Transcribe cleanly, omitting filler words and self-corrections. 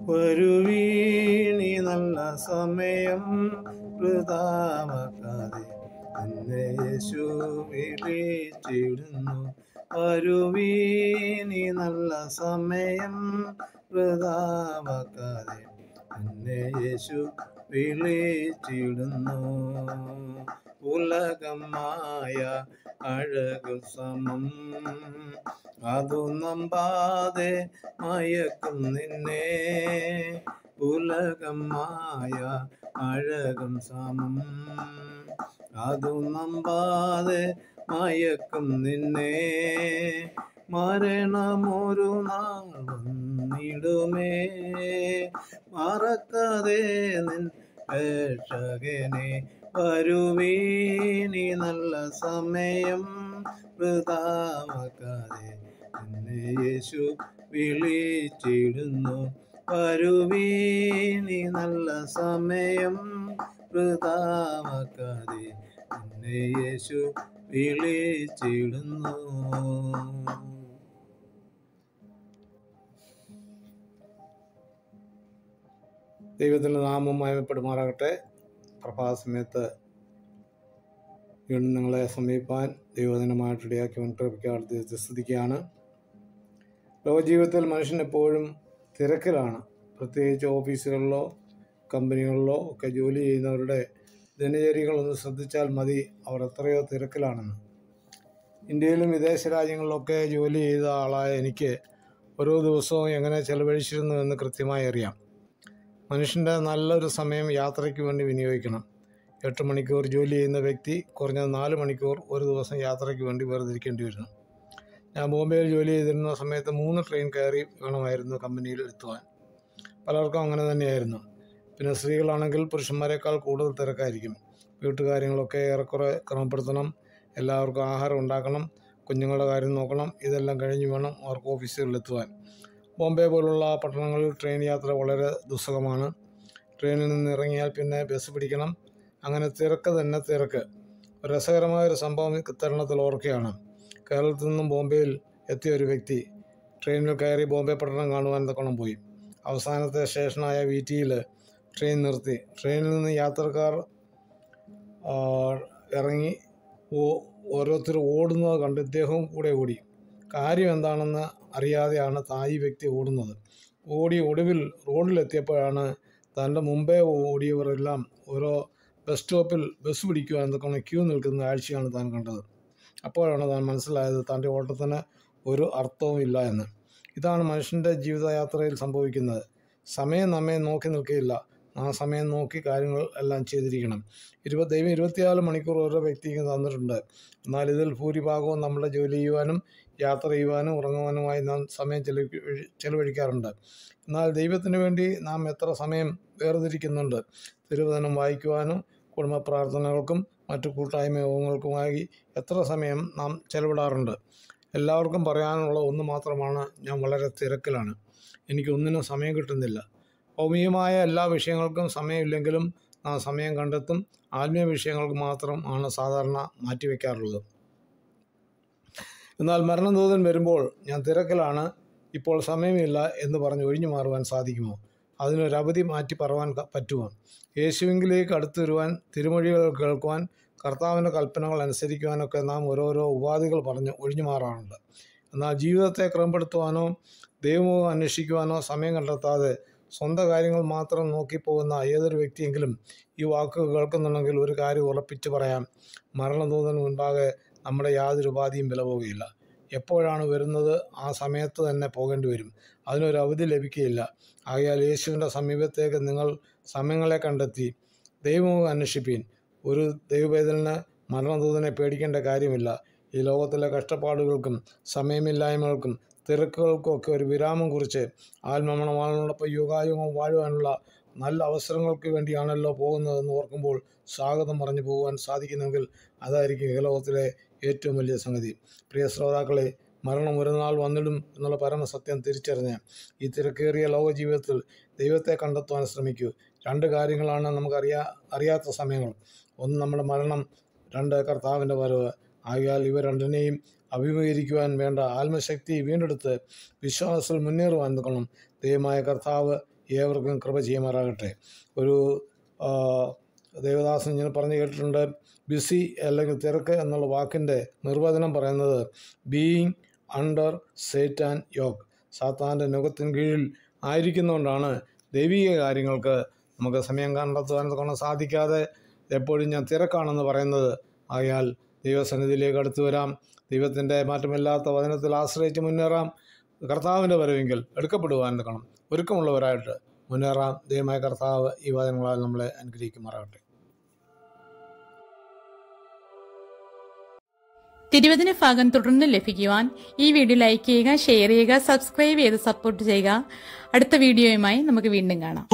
വരുവീണി നല്ല സമയം വൃഥാവാക്കാതെ എന്നെ യേശു വിളിച്ചിടുന്നു. വരുവീണി നല്ല സമയം വൃഥാവാക്കാതെ എന്നെ യേശു വിളിച്ചിടുന്നു. ഉലകമായ അഴകു സമം അതു നമ്പാതെ മയക്കും നിന്നെ. ഉലകമായ അഴകും സമം അതു നമ്പാതെ മയക്കും നിന്നെ. മരണമൊരു നാൾ വന്നിടുമേ, മറക്കാതെ നിൻ രക്ഷകനെ. വരുവീണി നല്ല സമയം വൃഥാവാക്കാതെ എന്നെ യേശു വിളിച്ചിടുന്നു. വരുവീണി നല്ല സമയം വൃഥാവാക്കാതെ എന്നെ യേശു വിളിച്ചിടുന്നു. ദൈവത്തിൻ്റെ നാമം മഹിമപ്പെടുമാറാകട്ടെ. പ്രഭാതസമയത്ത് വീണ്ടും നിങ്ങളെ സമീപിപ്പാൻ ദൈവദിനമായിട്ടിടയാക്കി മുൻപ്രപിക്കാതെ സ്തുതിക്കുകയാണ്. ലോകജീവിതത്തിൽ മനുഷ്യൻ എപ്പോഴും തിരക്കിലാണ്. പ്രത്യേകിച്ച് ഓഫീസുകളിലോ കമ്പനികളിലോ ഒക്കെ ജോലി ചെയ്യുന്നവരുടെ ദിനചര്യകളൊന്ന് ശ്രദ്ധിച്ചാൽ മതി അവർ എത്രയോ തിരക്കിലാണെന്ന്. ഇന്ത്യയിലും വിദേശ രാജ്യങ്ങളിലൊക്കെ ജോലി ചെയ്ത ആളായ എനിക്ക് ഓരോ ദിവസവും എങ്ങനെ ചെലവഴിച്ചിരുന്നു എന്ന് കൃത്യമായി അറിയാം. മനുഷ്യൻ്റെ നല്ലൊരു സമയം യാത്രയ്ക്ക് വേണ്ടി വിനിയോഗിക്കണം. 8 മണിക്കൂർ ജോലി ചെയ്യുന്ന വ്യക്തി കുറഞ്ഞത് 4 മണിക്കൂർ ഒരു ദിവസം യാത്രയ്ക്ക് വേണ്ടി വേർതിരിക്കേണ്ടി വരുന്നു. ഞാൻ ബോംബെയിൽ ജോലി ചെയ്തിരുന്ന സമയത്ത് 3 ട്രെയിൻ കയറി വേണമായിരുന്നു കമ്പനിയിൽ എത്തുവാൻ. പലർക്കും അങ്ങനെ തന്നെയായിരുന്നു. പിന്നെ സ്ത്രീകളാണെങ്കിൽ പുരുഷന്മാരെക്കാൾ കൂടുതൽ തിരക്കായിരിക്കും. വീട്ടുകാര്യങ്ങളൊക്കെ ഏറെക്കുറെ ക്രമപ്പെടുത്തണം, എല്ലാവർക്കും ആഹാരം ഉണ്ടാക്കണം, കുഞ്ഞുങ്ങളുടെ കാര്യം നോക്കണം. ഇതെല്ലാം കഴിഞ്ഞ് വേണം അവർക്ക് ഓഫീസുകളിലെത്തുവാൻ. ബോംബെ പോലുള്ള പട്ടണങ്ങളിൽ ട്രെയിൻ യാത്ര വളരെ ദുസ്സഹമാണ്. ട്രെയിനിൽ നിന്ന് ഇറങ്ങിയാൽ പിന്നെ ബസ് പിടിക്കണം. അങ്ങനെ തിരക്ക് തന്നെ തിരക്ക്. രസകരമായൊരു സംഭവം ഇത്തരണത്തിൽ ഓർക്കുകയാണ്. കേരളത്തിൽ നിന്നും ബോംബെയിൽ എത്തിയ ഒരു വ്യക്തി ട്രെയിനിൽ കയറി ബോംബെ പട്ടണം കാണുവാൻ തക്കോണം പോയി. അവസാനത്തെ സ്റ്റേഷനായ വീറ്റിയിൽ ട്രെയിൻ നിർത്തി. ട്രെയിനിൽ നിന്ന് യാത്രക്കാർ ഇറങ്ങി ഓരോരുത്തർ ഓടുന്നത് കണ്ട് ഇദ്ദേഹവും കൂടെ ഓടി. കാര്യം എന്താണെന്ന് അറിയാതെയാണ് ഈ വ്യക്തി ഓടുന്നത്. ഒടുവിൽ റോഡിലെത്തിയപ്പോഴാണ് തൻ്റെ മുമ്പേ ഓടിയവരെല്ലാം ഓരോ ബസ് സ്റ്റോപ്പിൽ ബസ് പിടിക്കുവാൻ എന്തൊക്കെ ക്യൂ നിൽക്കുന്ന കാഴ്ചയാണ് താൻ കണ്ടത്. അപ്പോഴാണ് താൻ മനസ്സിലായത് തൻ്റെ ഓട്ടത്തിന് ഒരു അർത്ഥവും ഇല്ല എന്ന്. ഇതാണ് മനുഷ്യൻ്റെ ജീവിതയാത്രയിൽ സംഭവിക്കുന്നത്. സമയം നമ്മെ നോക്കി നിൽക്കുകയില്ല. ആ സമയം നോക്കി കാര്യങ്ങൾ എല്ലാം ചെയ്തിരിക്കണം. ദൈവം 24 മണിക്കൂർ ഓരോ വ്യക്തിക്ക് തന്നിട്ടുണ്ട്. എന്നാൽ ഇതിൽ ഭൂരിഭാഗവും നമ്മുടെ ജോലി ചെയ്യുവാനും യാത്ര ചെയ്യുവാനും ഉറങ്ങുവാനുമായി നാം സമയം ചെലവഴിക്കാറുണ്ട്. എന്നാൽ ദൈവത്തിന് വേണ്ടി നാം എത്ര സമയം വേർതിരിക്കുന്നുണ്ട്? തിരുവചനം വായിക്കുവാനും കുടുംബ പ്രാർത്ഥനകൾക്കും മറ്റു കൂട്ടായ്മ യോഗങ്ങൾക്കുമായി എത്ര സമയം നാം ചെലവിടാറുണ്ട്? എല്ലാവർക്കും പറയാനുള്ള ഒന്ന് മാത്രമാണ്, ഞാൻ വളരെ തിരക്കിലാണ്, എനിക്കൊന്നിനും സമയം കിട്ടുന്നില്ല. ഭൗമികമായ എല്ലാ വിഷയങ്ങൾക്കും സമയമില്ലെങ്കിലും നാം സമയം കണ്ടെത്തും. ആത്മീയ വിഷയങ്ങൾക്ക് മാത്രം ആണ് സാധാരണ മാറ്റിവെക്കാറുള്ളത്. എന്നാൽ മരണദൂതൻ വരുമ്പോൾ ഞാൻ തിരക്കിലാണ്, ഇപ്പോൾ സമയമില്ല എന്ന് പറഞ്ഞ് ഒഴിഞ്ഞു മാറുവാൻ സാധിക്കുമോ? അതിനൊരവധി മാറ്റി പറവാൻ പറ്റുമോ? യേശുവിലേക്ക് അടുത്തു വരുവാൻ, തിരുമൊഴികൾ കേൾക്കുവാൻ, കർത്താവിൻ്റെ കൽപ്പനകൾ അനുസരിക്കുവാനൊക്കെ നാം ഓരോരോ ഉപാധികൾ പറഞ്ഞ് ഒഴിഞ്ഞു മാറാറുണ്ട്. എന്നാൽ ജീവിതത്തെ ക്രമപ്പെടുത്തുവാനോ ദൈവമുഖം അന്വേഷിക്കുവാനോ സമയം കണ്ടെത്താതെ സ്വന്തം കാര്യങ്ങൾ മാത്രം നോക്കിപ്പോകുന്ന ഏതൊരു വ്യക്തിയെങ്കിലും ഈ വാക്കുകൾ കേൾക്കുന്നുണ്ടെങ്കിൽ ഒരു കാര്യം ഉറപ്പിച്ച് പറയാം: മരണദൂതന് മുൻപാകെ നമ്മുടെ യാതൊരു ഉപാധിയും വില പോവുകയില്ല. എപ്പോഴാണ് വരുന്നത് ആ സമയത്ത് തന്നെ പോകേണ്ടി വരും. അതിനൊരു അവധി ലഭിക്കുകയില്ല. ആകയാൽ യേശുവിൻ്റെ സമീപത്തേക്ക് നിങ്ങൾ സമയങ്ങളെ കണ്ടെത്തി ദൈവമുഖം അന്വേഷിപ്പീൻ. ഒരു ദൈവവേദന മരണദൂതനെ പേടിക്കേണ്ട കാര്യമില്ല. ഈ ലോകത്തിലെ കഷ്ടപ്പാടുകൾക്കും സമയമില്ലായ്മകൾക്കും തിരക്കുകൾക്കും ഒക്കെ ഒരു വിരാമം കുറിച്ച് ആത്മമണവാളനോടൊപ്പം യുഗായുഗം വാഴുവാനുള്ള നല്ല അവസരങ്ങൾക്ക് വേണ്ടിയാണല്ലോ പോകുന്നതെന്ന് ഓർക്കുമ്പോൾ സ്വാഗതം പറഞ്ഞു പോകുവാൻ സാധിക്കുന്നെങ്കിൽ അതായിരിക്കും ഈ ലോകത്തിലെ ഏറ്റവും വലിയ സംഗതി. പ്രിയ ശ്രോതാക്കളെ, മരണം ഒരു നാൾ വന്നിടും എന്നുള്ള പരമസത്യം തിരിച്ചറിഞ്ഞ് ഈ തിരക്കേറിയ ലോകജീവിതത്തിൽ ദൈവത്തെ കണ്ടെത്തുവാൻ ശ്രമിക്കൂ. 2 കാര്യങ്ങളാണ് അറിയാത്ത സമയങ്ങൾ. ഒന്ന് നമ്മുടെ മരണം, 2 കർത്താവിൻ്റെ വരവ്. ആകയാൽ ഇവ രണ്ടിനെയും അഭിമുഖീകരിക്കുവാൻ വേണ്ട ആത്മശക്തി വീണ്ടെടുത്ത് വിശ്വാസത്തിൽ മുന്നേറുവാൻ നിൽക്കണം. ദൈവമായ കർത്താവ് ഏവർക്കും കൃപ ചെയ്യുമാറാകട്ടെ. ഒരു ദേവദാസൻ ഇങ്ങനെ പറഞ്ഞു കേട്ടിട്ടുണ്ട്, ബിസി അല്ലെങ്കിൽ തിരക്ക് എന്നുള്ള വാക്കിൻ്റെ നിർവചനം പറയുന്നത് ബീയിങ് അണ്ടർ സേറ്റാൻ യോക്ക്, സാത്താൻ്റെ നുകത്തിന് കീഴിൽ ആയിരിക്കുന്നതുകൊണ്ടാണ് ദൈവിക കാര്യങ്ങൾക്ക് നമുക്ക് സമയം കണ്ടെത്തുവാൻ സാധിക്കാതെ എപ്പോഴും ഞാൻ തിരക്കാണെന്ന് പറയുന്നത്. ആയാൽ ദൈവസന്നിധിയിലേക്ക് അടുത്തു വരാം, ദൈവത്തിൻ്റെ മാറ്റമില്ലാത്ത വചനത്തിൽ ആശ്രയിച്ച് മുന്നേറാം. കർത്താവിൻ്റെ വരവെങ്കിൽ എടുക്കപ്പെടുവാൻ നിൽക്കണം, ഒരുക്കമുള്ളവരായിട്ട് മുന്നേറാം. ദൈവമായ കർത്താവ് ഈ വചനങ്ങളാൽ നമ്മളെ അനുഗ്രഹിക്കുമാറാകട്ടെ. തിരുവചന ഭാഗം തുടർന്ന് ലഭിക്കുവാൻ ഈ വീഡിയോ ലൈക്ക് ചെയ്യുക, ഷെയർ ചെയ്യുക, സബ്സ്ക്രൈബ് ചെയ്ത് സപ്പോർട്ട് ചെയ്യുക. അടുത്ത വീഡിയോയുമായി നമുക്ക് വീണ്ടും കാണാം.